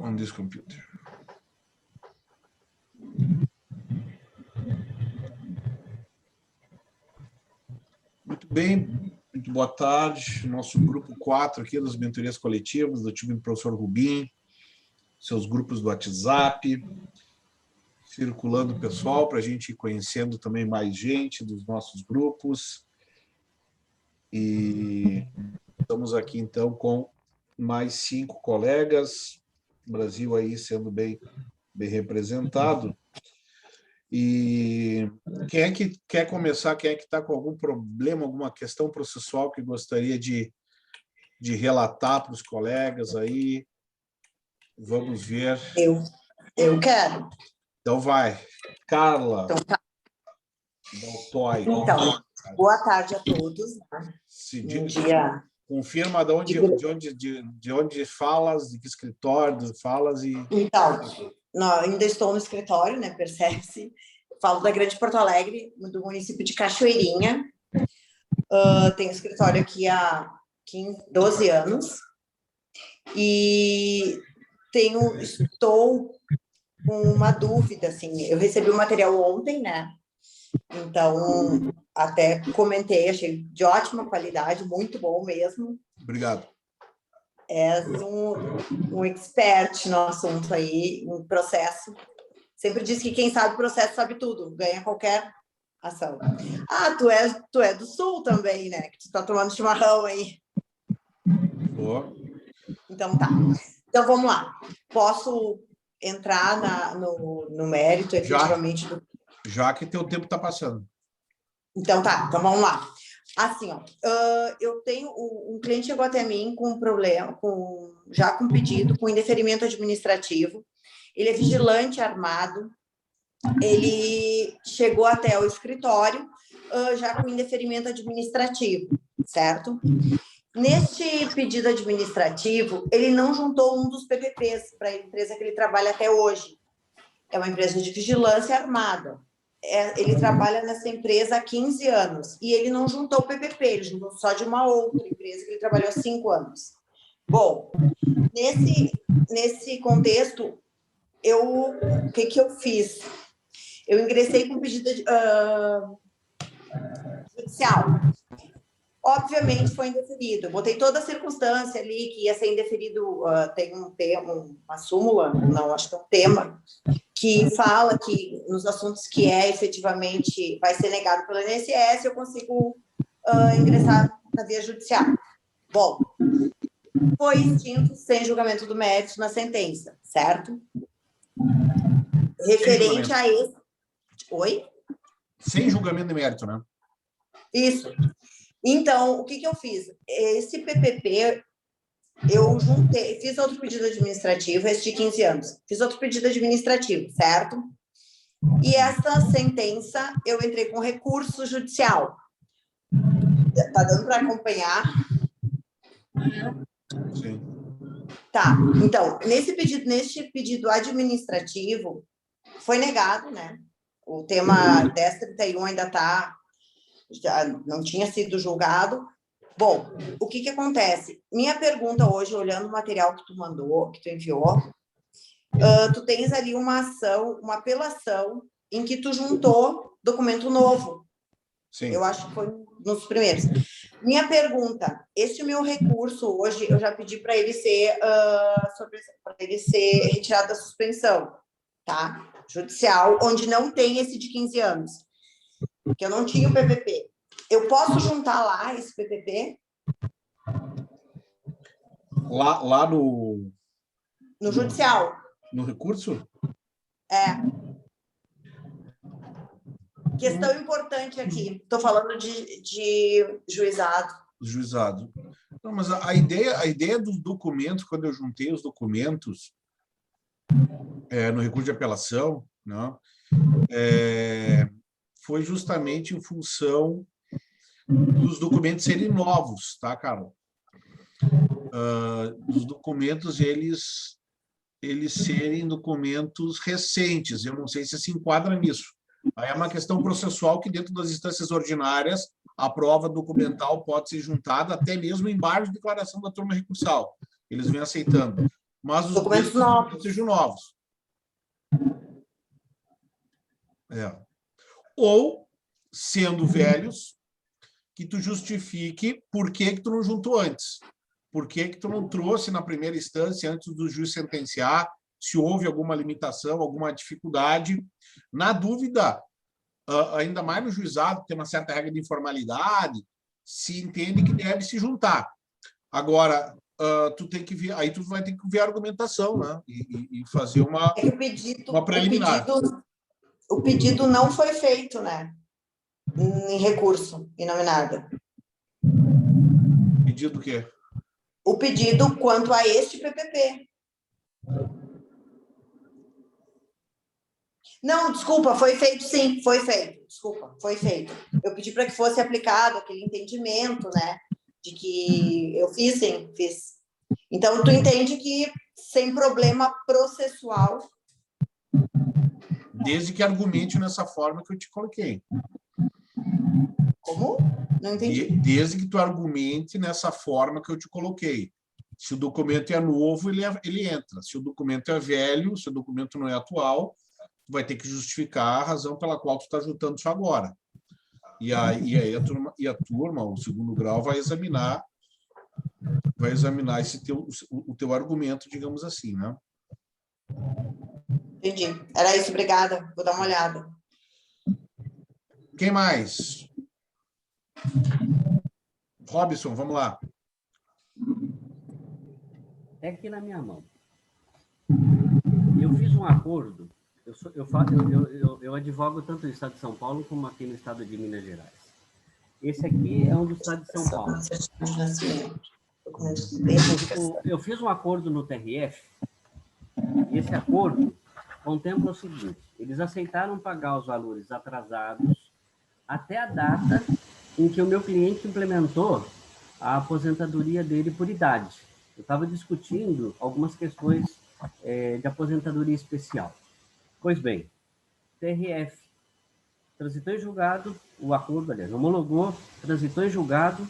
on this computer. Muito bem, muito boa tarde. Nosso grupo 4 aqui das mentorias coletivas, do time do professor Rubim, seus grupos do WhatsApp, circulando o pessoal para a gente ir conhecendo também mais gente dos nossos grupos. E estamos aqui, então, com mais 5 colegas, o Brasil aí sendo bem representado. E quem é que quer começar? Quem é que está com algum problema, alguma questão processual que gostaria de relatar para os colegas aí? Vamos ver. Eu quero. Então vai. Carla. Então, tá. Daltoy. Então, boa tarde a todos. Confirma de onde falas, de que escritório falas e... Então, ainda estou no escritório, né? Percebe-se. Falo da Grande Porto Alegre, do município de Cachoeirinha. Tenho escritório aqui há 12 anos. E estou com uma dúvida, assim. Eu recebi o material ontem, né? Então, até comentei, achei de ótima qualidade, muito bom mesmo. Obrigado. És um expert no assunto aí, em processo. Sempre diz que quem sabe o processo sabe tudo, ganha qualquer ação. Ah, tu é do Sul também, né? Que tu tá tomando chimarrão aí. Boa. Então tá. Então vamos lá. Posso entrar no mérito, efetivamente, já que teu tempo está passando. Então tá, então vamos lá. Assim, ó, eu tenho um cliente chegou até mim com um problema, já com pedido, com indeferimento administrativo. Ele é vigilante armado. Ele chegou até o escritório já com indeferimento administrativo, certo? Neste pedido administrativo, ele não juntou um dos PPPs para a empresa que ele trabalha até hoje. É uma empresa de vigilância armada. Ele trabalha nessa empresa há 15 anos e ele não juntou o PPP, ele juntou só de uma outra empresa que ele trabalhou há 5 anos. Bom, nesse contexto, o que eu fiz? Eu ingressei com pedido judicial. Obviamente foi indeferido. Eu botei toda a circunstância ali que ia ser indeferido. Tem uma súmula, não, acho que é um tema, que fala que nos assuntos que efetivamente vai ser negado pelo INSS, eu consigo ingressar na via judicial. Bom, foi extinto sem julgamento do mérito na sentença, certo? Referente a esse... Oi? Sem julgamento de mérito, né? Isso. Então, o que eu fiz? Esse PPP, eu juntei, fiz outro pedido administrativo, esse de 15 anos, fiz outro pedido administrativo, certo? E essa sentença, eu entrei com recurso judicial. Tá dando para acompanhar? Sim. Tá, então, neste pedido administrativo, foi negado, né? O tema 1031 ainda já não tinha sido julgado. Bom, o que acontece? Minha pergunta hoje, olhando o material que tu mandou, que tu enviou, tu tens ali uma ação, uma apelação, em que tu juntou documento novo. Sim. Eu acho que foi nos primeiros. Minha pergunta, esse meu recurso hoje, eu já pedi para ele ser retirado da suspensão, tá? Judicial, onde não tem esse de 15 anos, que eu não tinha o PPP. Eu posso juntar lá esse PPP? Lá no judicial. No recurso? Questão importante aqui. Estou falando de juizado. Juizado. Não, mas a ideia dos documentos, quando eu juntei os documentos no recurso de apelação, né, foi justamente em função dos documentos serem novos, tá, Carol? Dos documentos, eles serem documentos recentes. Eu não sei se enquadra nisso. Aí é uma questão processual que, dentro das instâncias ordinárias, a prova documental pode ser juntada até mesmo em base de declaração da turma recursal. Eles vêm aceitando. mas os documentos novos sejam novos. Ou, sendo velhos, que tu justifique por que tu não juntou antes. Por que tu não trouxe na primeira instância, antes do juiz sentenciar, se houve alguma limitação, alguma dificuldade. Na dúvida, ainda mais no juizado, que tem uma certa regra de informalidade, se entende que deve se juntar. Agora, tu tem que ver, aí tu vai ter que ver a argumentação, né? E fazer uma preliminar. O pedido não foi feito, né? Em recurso, inominado. Pedido o quê? O pedido quanto a este PPP. Não, desculpa, foi feito sim, foi feito. Desculpa, foi feito. Eu pedi para que fosse aplicado aquele entendimento, né? De que eu fiz, sim, fiz. Então, tu entende que sem problema processual. Desde que argumente nessa forma que eu te coloquei. Como? Não entendi. Desde que tu argumente nessa forma que eu te coloquei. Se o documento é novo, ele entra. Se o documento é velho, se o documento não é atual, tu vai ter que justificar a razão pela qual tu está juntando isso agora. E aí a turma, o segundo grau, vai examinar o teu argumento, digamos assim, né? Entendi. Era isso, obrigada. Vou dar uma olhada. Quem mais? Robson, vamos lá. É aqui na minha mão. Eu fiz um acordo. Eu advogo tanto no estado de São Paulo como aqui no estado de Minas Gerais. Esse aqui é um do estado de São Paulo. Eu fiz um acordo no TRF. E esse acordo contempla o seguinte: eles aceitaram pagar os valores atrasados até a data em que o meu cliente implementou a aposentadoria dele por idade. Eu estava discutindo algumas questões de aposentadoria especial. Pois bem, TRF transitou em julgado, o acordo, aliás, homologou, transitou em julgado,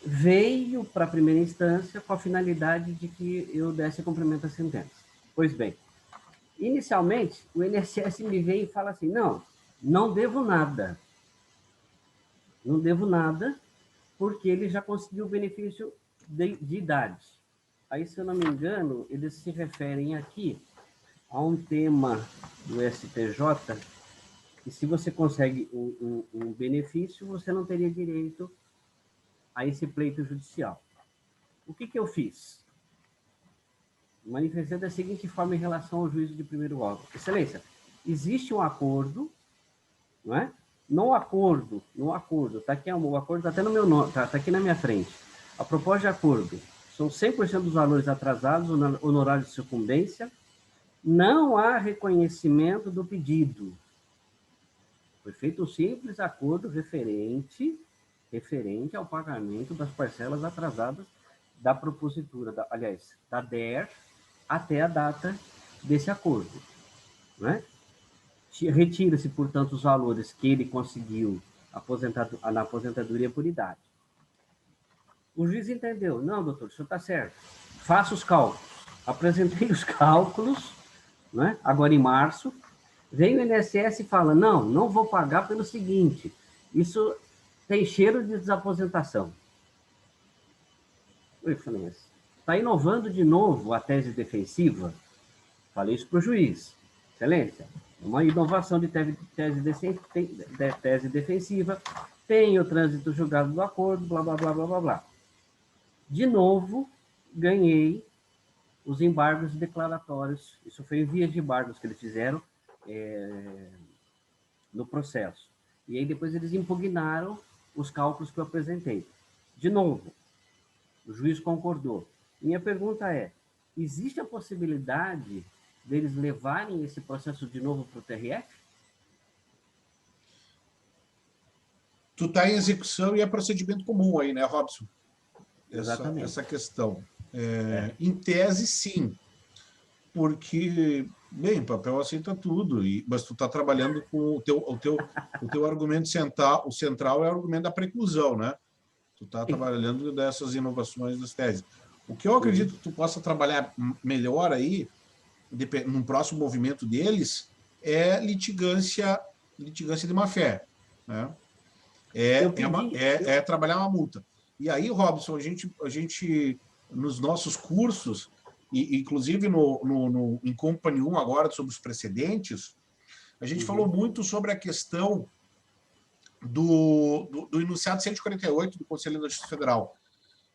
veio para a primeira instância com a finalidade de que eu desse cumprimento à sentença. Pois bem, inicialmente, o INSS me veio e fala assim, não devo nada. Não devo nada, porque ele já conseguiu o benefício de idade. Aí, se eu não me engano, eles se referem aqui a um tema do STJ, que se você consegue um benefício, você não teria direito a esse pleito judicial. O que eu fiz? Manifestei da seguinte forma em relação ao juízo de primeiro grau. Excelência, existe um acordo, não é? No acordo, está aqui o acordo, está até no meu nome, está aqui na minha frente. A proposta de acordo são 100% dos valores atrasados, honorários de sucumbência, não há reconhecimento do pedido. Foi feito um simples acordo referente ao pagamento das parcelas atrasadas da propositura, da DER, até a data desse acordo, né? Retira-se, portanto, os valores que ele conseguiu na aposentadoria por idade. O juiz entendeu. Não, doutor, o senhor está certo. Faça os cálculos. Apresentei os cálculos, né? Agora em março. Vem o INSS e fala, não vou pagar pelo seguinte, isso tem cheiro de desaposentação. Eu falei, está inovando de novo a tese defensiva? Falei isso para o juiz. Excelência, uma inovação de tese defensiva, tem o trânsito julgado do acordo, blá, blá, blá, blá, blá, blá. De novo, ganhei os embargos declaratórios. Isso foi em vias de embargos que eles fizeram no processo. E aí depois eles impugnaram os cálculos que eu apresentei. De novo, o juiz concordou. Minha pergunta é, existe a possibilidade deles levarem esse processo de novo para o TRF? Tu está em execução e é procedimento comum aí, né, Robson? Exatamente. Essa questão. Em tese, sim. Porque, bem, papel aceita tudo, mas tu está trabalhando com o teu argumento central. O central é o argumento da preclusão, né? Tu está trabalhando dessas inovações das teses. O que eu acredito que tu possa trabalhar melhor aí, num próximo movimento deles, é litigância de má-fé, né? Trabalhar uma multa. E aí, Robson, a gente nos nossos cursos, e inclusive em Company 1 agora, sobre os precedentes, a gente falou muito sobre a questão do enunciado 148 do Conselho da Justiça Federal,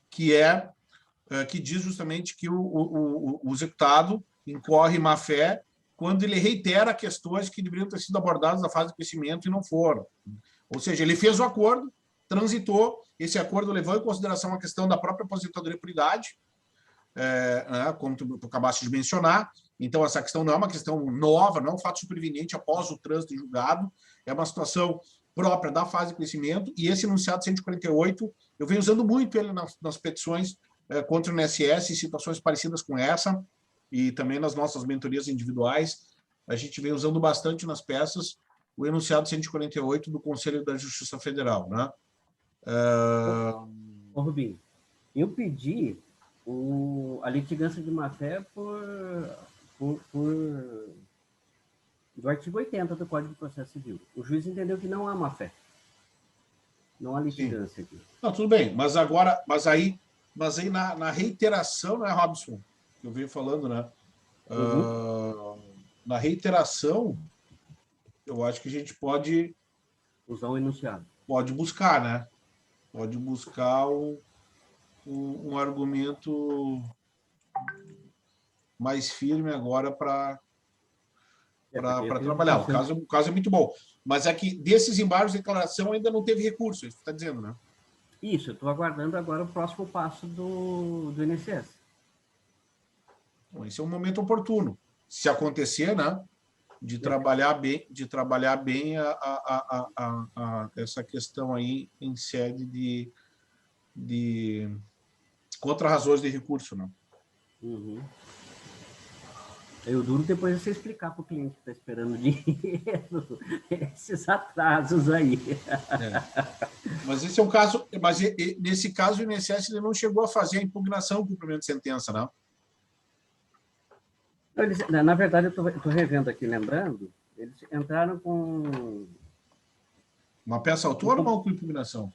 que diz justamente que o executado incorre em má-fé quando ele reitera questões que deveriam ter sido abordadas na fase de conhecimento e não foram. Ou seja, ele fez o acordo, transitou, esse acordo levou em consideração a questão da própria aposentadoria por idade, como tu acabaste de mencionar. Então, essa questão não é uma questão nova, não é um fato superveniente após o trânsito em julgado, é uma situação própria da fase de conhecimento, e esse enunciado 148, eu venho usando muito ele nas petições contra o INSS, em situações parecidas com essa, e também nas nossas mentorias individuais, a gente vem usando bastante nas peças o enunciado 148 do Conselho da Justiça Federal, né? Ô, Rubinho, eu pedi a litigância de má-fé do artigo 80 do Código de Processo Civil. O juiz entendeu que não há má-fé. Não há litigância aqui. Não, tudo bem, mas aí na reiteração, né, Robson, que eu venho falando, né? Na reiteração, eu acho que a gente pode usar o enunciado. Pode buscar, né? Pode buscar um argumento mais firme agora para trabalhar. O caso é muito bom. Mas é que desses embargos de declaração ainda não teve recurso, isso está dizendo, né? Isso, eu estou aguardando agora o próximo passo do INSS. Então, esse é um momento oportuno. Se acontecer, né? De trabalhar bem essa questão aí em sede de contra razões de recurso, né? Eu duro depois você explicar para o cliente que está esperando dinheiro, esses atrasos aí. Mas esse é um caso, mas nesse caso o INSS ele não chegou a fazer a impugnação do cumprimento de sentença, não? Na verdade, eu estou revendo aqui, lembrando, eles entraram com... Uma peça autônoma ou com impugnação?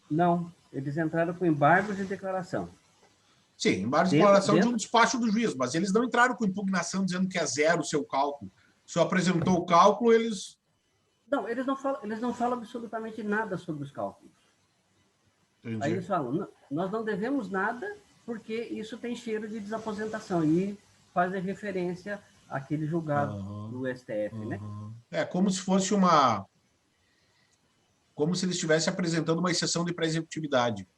Não, eles entraram com embargos de declaração. Sim, embargos de declaração de um despacho do juiz, mas eles não entraram com impugnação dizendo que é zero o seu cálculo. O senhor apresentou o cálculo, eles... Não, eles não falam absolutamente nada sobre os cálculos. Entendi. Aí eles falam, nós não devemos nada porque isso tem cheiro de desaposentação. E fazem referência àquele julgado do STF, né? É como se fosse como se eles estivessem apresentando uma exceção de pré-executividade.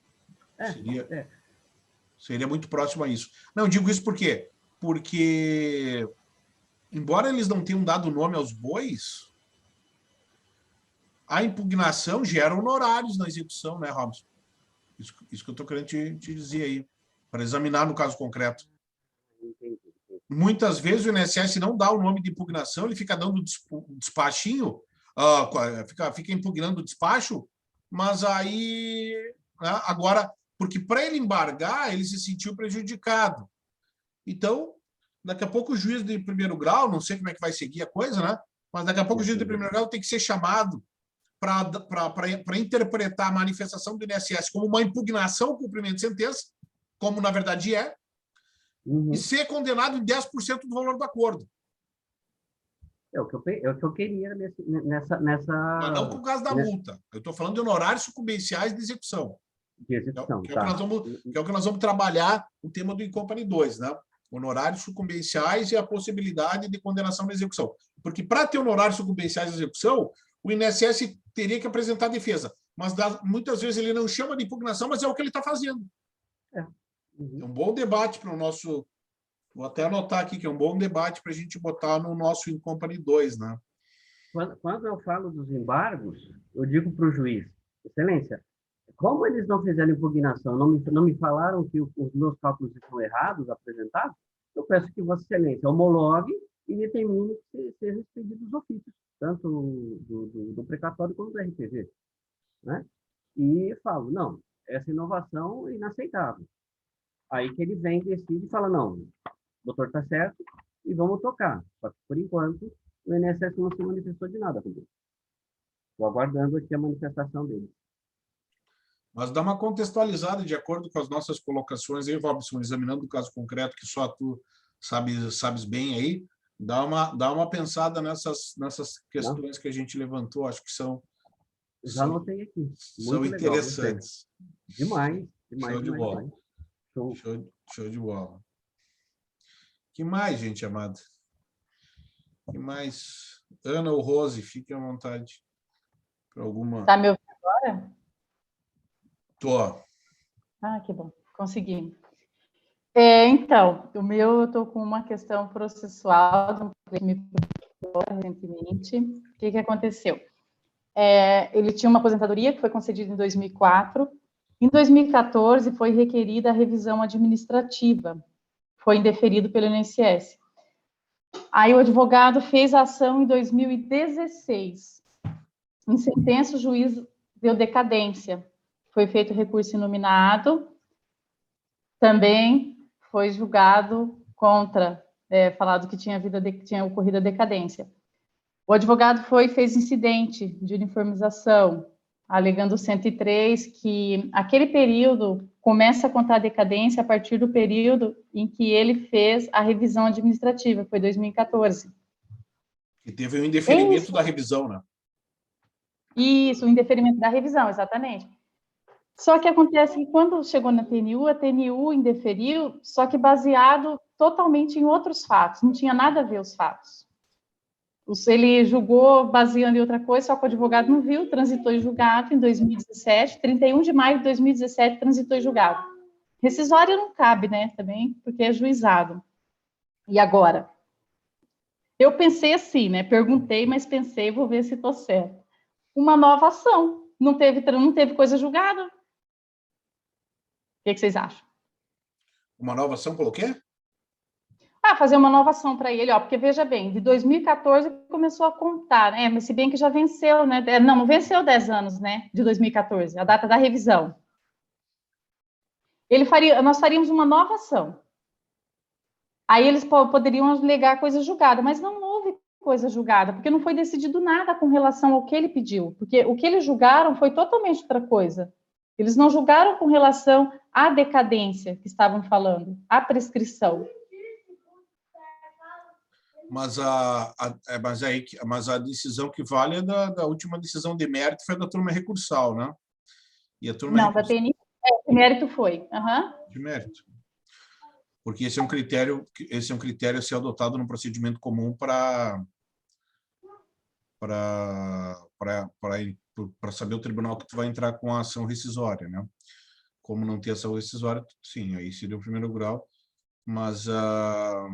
Seria muito próximo a isso. Não, eu digo isso por quê? Porque, embora eles não tenham dado nome aos bois, a impugnação gera honorários na execução, né, Robson? Isso que eu estou querendo te dizer aí, para examinar no caso concreto. Muitas vezes o INSS não dá o nome de impugnação, ele fica dando despachinho, fica impugnando o despacho, mas aí, agora, porque para ele embargar, ele se sentiu prejudicado. Então, daqui a pouco o juiz de primeiro grau, não sei como é que vai seguir a coisa, né? Mas daqui a pouco o juiz de primeiro grau tem que ser chamado para interpretar a manifestação do INSS como uma impugnação ao cumprimento de sentença, como na verdade é, e ser condenado em 10% do valor do acordo. É o que eu queria nessa... Mas não por causa da multa. Eu estou falando de honorários sucumbenciais de execução. Que é o que nós vamos trabalhar o tema do Incompany 2, né? Honorários sucumbenciais e a possibilidade de condenação da execução. Porque para ter honorários sucumbenciais de execução, o INSS teria que apresentar defesa. Mas muitas vezes ele não chama de impugnação, mas é o que ele está fazendo. É um bom debate para o nosso... Vou até anotar aqui que é um bom debate para a gente botar no nosso Incompany 2, né? Quando eu falo dos embargos, eu digo para o juiz, Excelência, como eles não fizeram impugnação, não me falaram que os meus cálculos estão errados, apresentados, eu peço que Vossa Excelência homologue e determine que sejam expedidos os ofícios, tanto do precatório quanto do RPG. Né? E falo, não, essa inovação é inaceitável. Aí que ele vem, decide e fala, não, o doutor está certo e vamos tocar. Só que, por enquanto, o INSS não se manifestou de nada comigo. Estou aguardando aqui a manifestação dele. Mas dá uma contextualizada de acordo com as nossas colocações aí, Robson, examinando o caso concreto que só tu sabes bem aí, dá uma pensada nessas questões que a gente levantou, acho que Já anotei aqui. são Muito legal, gostei. interessantes. Demais, demais, Show de demais, bola. demais. Show. Show de bola. Que mais, gente amada? Que mais? Ana ou Rose, fiquem à vontade. Para alguma. Tá me ouvindo agora? Tô. Ah, que bom, consegui. Então, o meu, eu estou com uma questão processual, de um cliente que me procurou recentemente. O que aconteceu? Ele tinha uma aposentadoria que foi concedida em 2004. Em 2014, foi requerida a revisão administrativa. Foi indeferido pelo INSS. Aí o advogado fez a ação em 2016. Em sentença, o juiz deu decadência. Foi feito recurso inominado. Também foi julgado contra, falado que tinha ocorrido a decadência. O advogado fez incidente de uniformização, alegando 103, que aquele período começa a contar a decadência a partir do período em que ele fez a revisão administrativa, foi 2014. E teve o indeferimento da revisão, né? Isso, o indeferimento da revisão, exatamente. Só que acontece que quando chegou na TNU, a TNU indeferiu, só que baseado totalmente em outros fatos, não tinha nada a ver os fatos. Ele julgou baseando em outra coisa, só que o advogado não viu, transitou em julgado em 2017, 31 de maio de 2017, transitou em julgado. Rescisório não cabe, né, também, porque é juizado. E agora? Eu pensei assim, né, perguntei, mas pensei, vou ver se estou certo. Uma nova ação, não teve coisa julgada. O que vocês acham? Uma nova ação pelo quê? Fazer uma nova ação para ele, porque veja bem, de 2014 começou a contar, né? Mas se bem que já venceu, né? Não venceu 10 anos, né? De 2014, a data da revisão. Nós faríamos uma nova ação. Aí eles poderiam alegar coisa julgada, mas não houve coisa julgada, porque não foi decidido nada com relação ao que ele pediu, porque o que eles julgaram foi totalmente outra coisa. Eles não julgaram com relação à decadência que estavam falando, à prescrição. Mas a decisão que vale é da última decisão de mérito, foi da turma recursal, né? E a turma não, da TNI, de mérito foi. Uhum. De mérito. Porque esse é um critério a ser adotado no procedimento comum para saber o tribunal que tu vai entrar com a ação rescisória, né? Como não ter ação rescisória, sim, aí seria o primeiro grau, mas a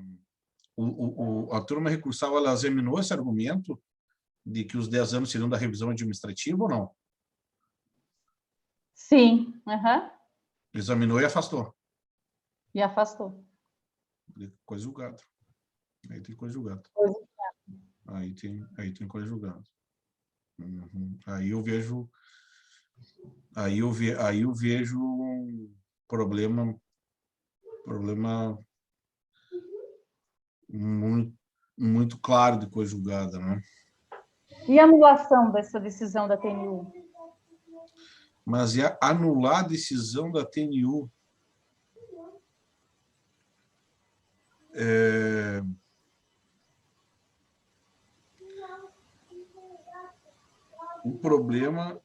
turma recursal, ela examinou esse argumento de que os 10 anos seriam da revisão administrativa ou não? Sim. Uhum. Examinou e afastou. E afastou. Coisa julgada. Aí tem coisa julgada. Aí tem coisa julgada. Uhum. Aí eu vejo um problema muito, muito claro de coisa julgada, né? E a anulação dessa decisão da TNU? Mas é anular a decisão da TNU. O problema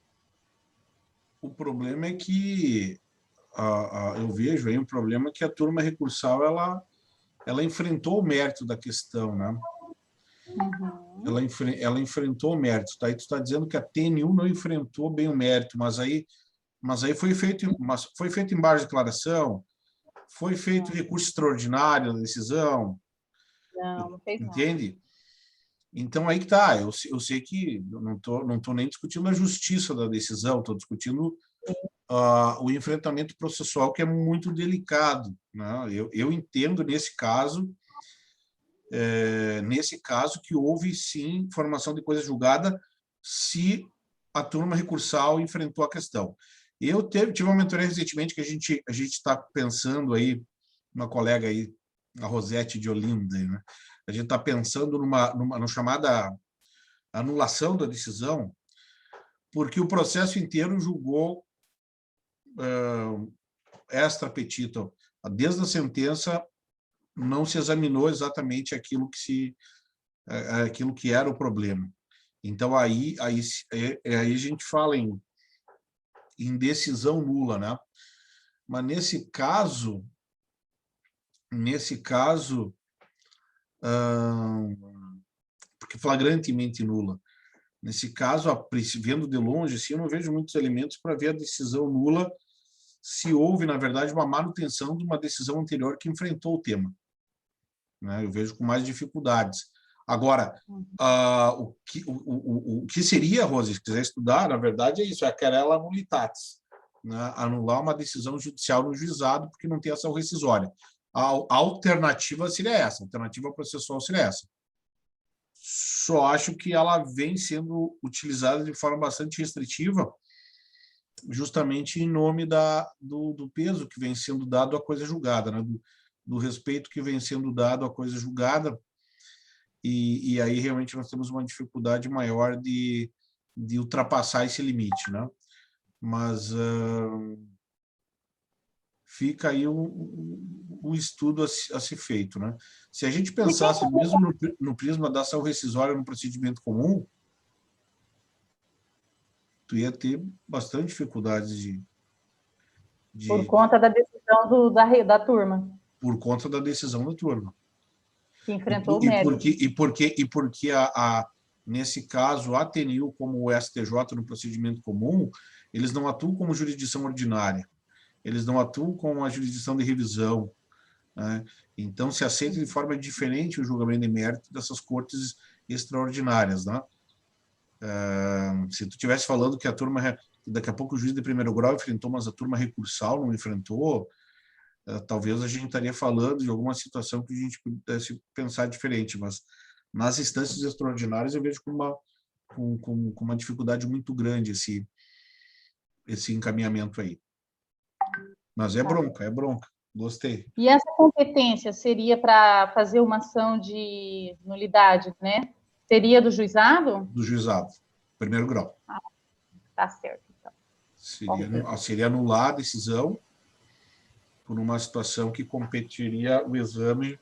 é que eu vejo aí um problema que a turma recursal ela enfrentou o mérito da questão, né? Uhum. Ela enfrentou o mérito. Tá? Aí tu está dizendo que a TNU não enfrentou bem o mérito, mas aí foi feito em base de declaração, foi feito recurso extraordinário da decisão. Não fez nada. Entende? Então, aí que está. Eu sei que eu não tô nem discutindo a justiça da decisão, estou discutindo o enfrentamento processual, que é muito delicado, né? Eu entendo, nesse caso, que houve, sim, formação de coisa julgada se a turma recursal enfrentou a questão. Eu tive uma mentoria recentemente que a gente está pensando aí, uma colega aí, a Rosete de Olinda, né? A gente está pensando numa chamada anulação da decisão, porque o processo inteiro julgou extra petita. Desde a sentença, não se examinou exatamente aquilo que era o problema. Então, aí a gente fala em decisão nula, né? Mas nesse caso, porque flagrantemente nula. Nesse caso, vendo de longe, assim, eu não vejo muitos elementos para ver a decisão nula se houve, na verdade, uma manutenção de uma decisão anterior que enfrentou o tema. Né? Eu vejo com mais dificuldades. Agora, o que seria, Rose, se quiser estudar, na verdade, é isso, é a querela nullitatis, né? Anular uma decisão judicial no juizado porque não tem ação rescisória. A alternativa seria essa, a alternativa processual seria essa. Só acho que ela vem sendo utilizada de forma bastante restritiva, justamente em nome do peso que vem sendo dado à coisa julgada, né? Do respeito que vem sendo dado à coisa julgada, e aí realmente nós temos uma dificuldade maior de ultrapassar esse limite, né? Mas fica aí um estudo a se feito, né? Se a gente pensasse mesmo no prisma da ação rescisória no procedimento comum, tu ia ter bastante dificuldades por conta da decisão da turma. Por conta da decisão da turma. Que enfrentou o mérito. E porque nesse caso, a ATNIL, como o STJ no procedimento comum, eles não atuam como jurisdição ordinária. Eles não atuam como uma jurisdição de revisão. Né? Então, se aceita de forma diferente o julgamento de mérito dessas cortes extraordinárias. Né? Se tu estivesse falando que a turma, daqui a pouco o juiz de primeiro grau enfrentou, mas a turma recursal não enfrentou, talvez a gente estaria falando de alguma situação que a gente pudesse pensar diferente, mas nas instâncias extraordinárias eu vejo com uma dificuldade muito grande esse encaminhamento aí. Mas é bronca, gostei. E essa competência seria para fazer uma ação de nulidade, né? Seria do juizado? Do juizado, primeiro grau. Tá certo, então. Seria anular a decisão por uma situação que competiria o exame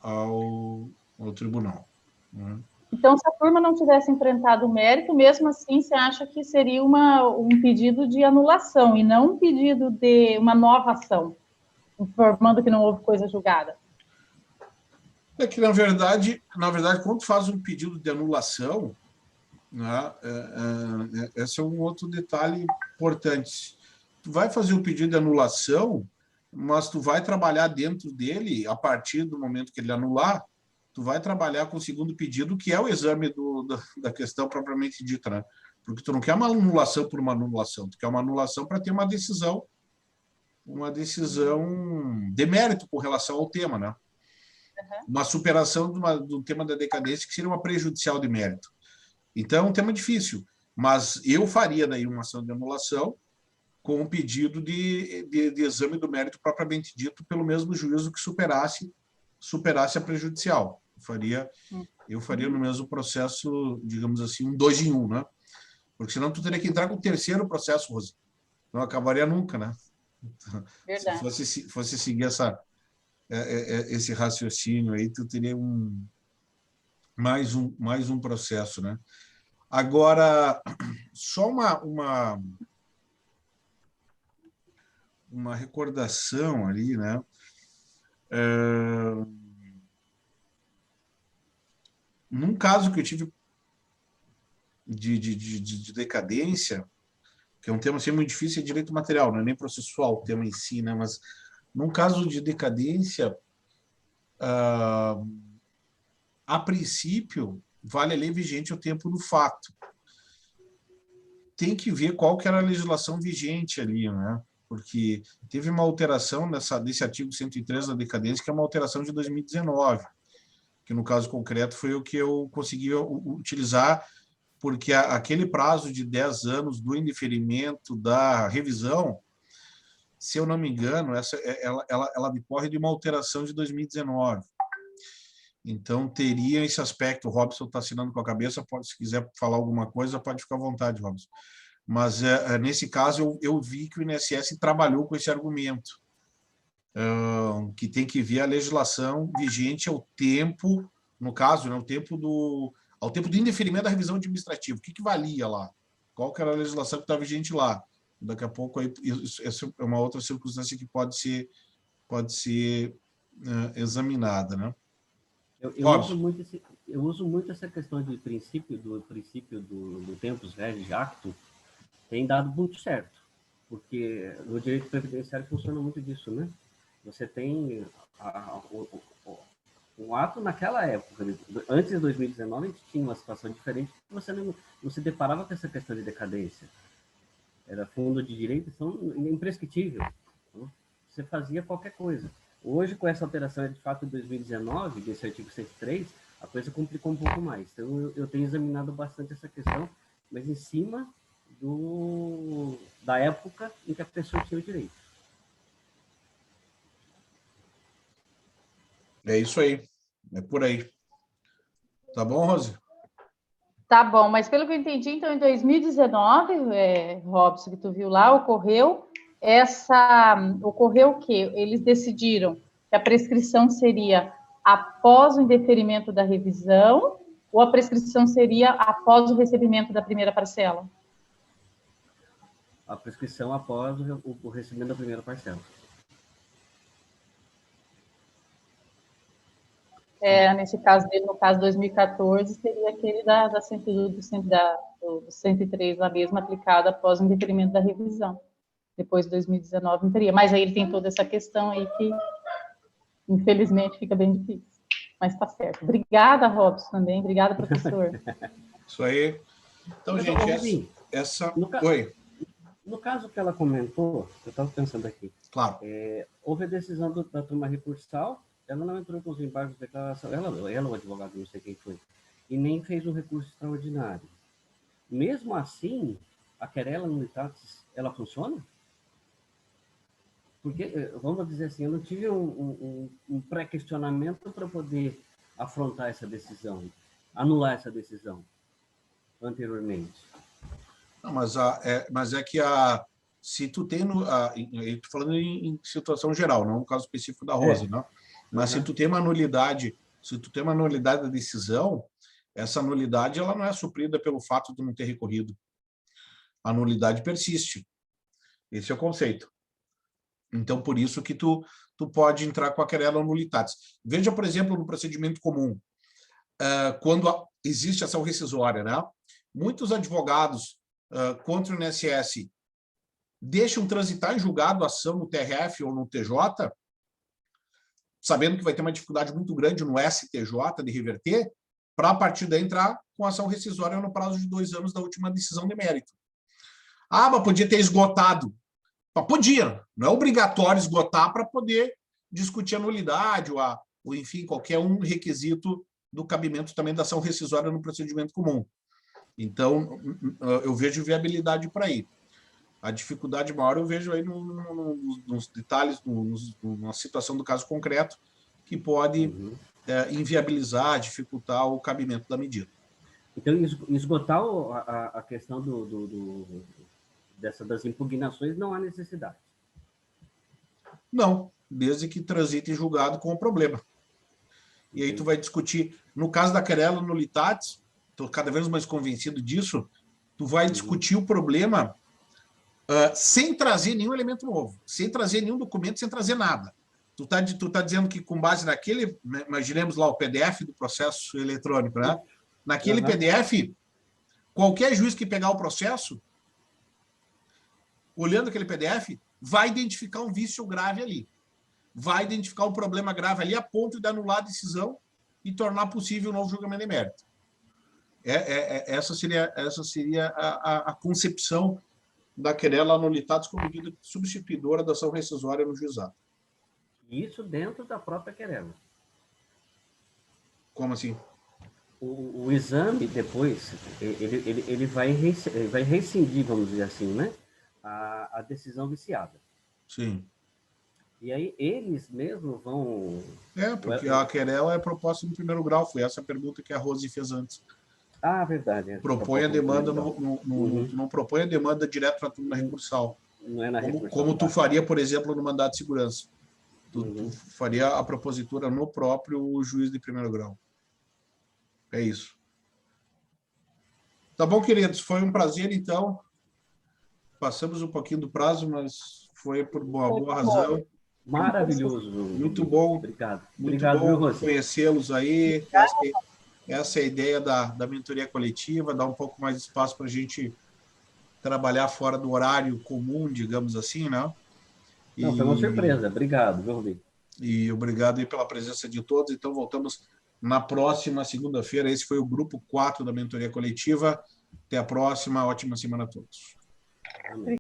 ao tribunal. Né? Então, se a turma não tivesse enfrentado o mérito, mesmo assim, você acha que seria um pedido de anulação e não um pedido de uma nova ação, informando que não houve coisa julgada? É que, na verdade, quando faz um pedido de anulação, né, esse é um outro detalhe importante. Tu vai fazer o pedido de anulação, mas tu vai trabalhar dentro dele, a partir do momento que ele anular, tu vai trabalhar com o segundo pedido, que é o exame da questão propriamente dita, né? Porque tu não quer uma anulação por uma anulação, tu quer uma anulação para ter uma decisão de mérito com relação ao tema, né? Uma superação do tema da decadência, que seria uma prejudicial de mérito. Então, é um tema difícil, mas eu faria daí uma ação de anulação com um pedido de exame do mérito propriamente dito pelo mesmo juízo que superasse a prejudicial. Eu faria no mesmo processo, digamos assim, um 2 em 1, né? Porque senão tu teria que entrar com o terceiro processo, Rosa. Não acabaria nunca, né? Verdade. Se fosse seguir esse raciocínio aí, tu teria mais um processo, né? Agora, só uma recordação ali, né? Num caso que eu tive de decadência, que é um tema assim, muito difícil, é direito material, não é nem processual o tema em si, né? Mas num caso de decadência, a princípio, vale a lei vigente ao tempo do fato. Tem que ver qual que era a legislação vigente ali, né? Porque teve uma alteração desse artigo 103 da decadência, que é uma alteração de 2019, que no caso concreto foi o que eu consegui utilizar porque aquele prazo de 10 anos do indeferimento da revisão, se eu não me engano, ela decorre de uma alteração de 2019. Então, teria esse aspecto. O Robson está assinando com a cabeça, se quiser falar alguma coisa, pode ficar à vontade, Robson. Mas, nesse caso, eu vi que o INSS trabalhou com esse argumento, que tem que ver a legislação vigente ao tempo, no caso, né, ao tempo do indeferimento da revisão administrativa. O que valia lá? Qual que era a legislação que está vigente lá? Daqui a pouco, essa é uma outra circunstância que pode ser examinada, né? Eu uso muito essa questão de princípio do tempus regis actum, tem dado muito certo, porque no direito previdenciário funciona muito disso, né? Você tem um ato naquela época, antes de 2019, a gente tinha uma situação diferente, você não se deparava com essa questão de decadência. Era fundo de direito, então imprescritível. Então, você fazia qualquer coisa. Hoje, com essa alteração de fato de 2019, desse artigo 103, a coisa complicou um pouco mais. Então, eu tenho examinado bastante essa questão, mas em cima da época em que a pessoa tinha o direito. É isso aí. É por aí. Tá bom, Rose? Tá bom, mas pelo que eu entendi, então, em 2019, Robson, que tu viu lá, ocorreu o quê? Eles decidiram que a prescrição seria após o indeferimento da revisão ou a prescrição seria após o recebimento da primeira parcela? A prescrição após o recebimento da primeira parcela. Nesse caso dele, no caso 2014, seria aquele do 103 lá mesmo, aplicado após o indeferimento da revisão. Depois de 2019 não teria. Mas aí ele tem toda essa questão aí que, infelizmente, fica bem difícil. Mas está certo. Obrigada, Robson, também. Obrigada, professor. Isso aí. Então, gente, Oi. No caso que ela comentou, eu estava pensando aqui. Claro. Houve a decisão da turma recursal, ela não entrou com os embargos de declaração, ela o advogado, não sei quem foi, e nem fez um recurso extraordinário. Mesmo assim, a querela nulitatis, ela funciona? Porque, vamos dizer assim, eu não tive um pré-questionamento para poder afrontar essa decisão, anular essa decisão anteriormente. Não, mas é que se tu tem, estou falando em situação geral, não no caso específico da Rose, né? Mas se tu tem uma nulidade, da decisão, essa nulidade ela não é suprida pelo fato de não ter recorrido. A nulidade persiste. Esse é o conceito. Então, por isso que tu pode entrar com a querela nulitatis. Veja, por exemplo, no procedimento comum, quando existe ação rescisória, né? Muitos advogados contra o INSS deixam transitar em julgado a ação no TRF ou no TJ, sabendo que vai ter uma dificuldade muito grande no STJ de reverter, para a partir daí entrar com ação rescisória no prazo de 2 anos da última decisão de mérito. Mas podia ter esgotado. Podia, não é obrigatório esgotar para poder discutir a nulidade ou, enfim, qualquer um requisito do cabimento também da ação rescisória no procedimento comum. Então, eu vejo viabilidade para aí. A dificuldade maior eu vejo aí nos detalhes, na situação do caso concreto, que pode inviabilizar, dificultar o cabimento da medida. Então, esgotar a questão das impugnações não há necessidade. Não, desde que transite em julgado com o problema. E aí tu vai discutir, no caso da querela nulitatis, estou cada vez mais convencido disso, tu vai discutir o problema sem trazer nenhum elemento novo, sem trazer nenhum documento, sem trazer nada. Tu tá dizendo que com base naquele, imaginemos lá o PDF do processo eletrônico, né? Naquele PDF, qualquer juiz que pegar o processo, olhando aquele PDF, vai identificar um vício grave ali. Vai identificar um problema grave ali a ponto de anular a decisão e tornar possível o novo julgamento de mérito. Essa seria a concepção da querela nulitatis como medida substituidora da ação rescisória no juizado. Isso dentro da própria querela. Como assim? O exame, depois, ele vai rescindir, vamos dizer assim, né? A decisão viciada. Sim. E aí eles mesmos vão... Porque a querela é proposta no primeiro grau. Foi essa a pergunta que a Rose fez antes. Ah, verdade. Propõe a demanda, tu não propõe a demanda direto para tu na recursal. Não é na recursal. Como tu faria, por exemplo, no mandado de segurança. Tu faria a propositura no próprio juiz de primeiro grau. É isso. Tá bom, queridos. Foi um prazer, então. Passamos um pouquinho do prazo, mas foi por uma boa razão. Maravilhoso. Muito bom. Obrigado. Muito Obrigado, bom viu, Rose? conhecê-los aí. Essa é a ideia da mentoria coletiva, dar um pouco mais de espaço para a gente trabalhar fora do horário comum, digamos assim, né? Não, foi uma surpresa. Obrigado, viu, Rubinho? E obrigado aí pela presença de todos. Então, voltamos na próxima segunda-feira. Esse foi o grupo 4 da mentoria coletiva. Até a próxima. Ótima semana a todos. Amém.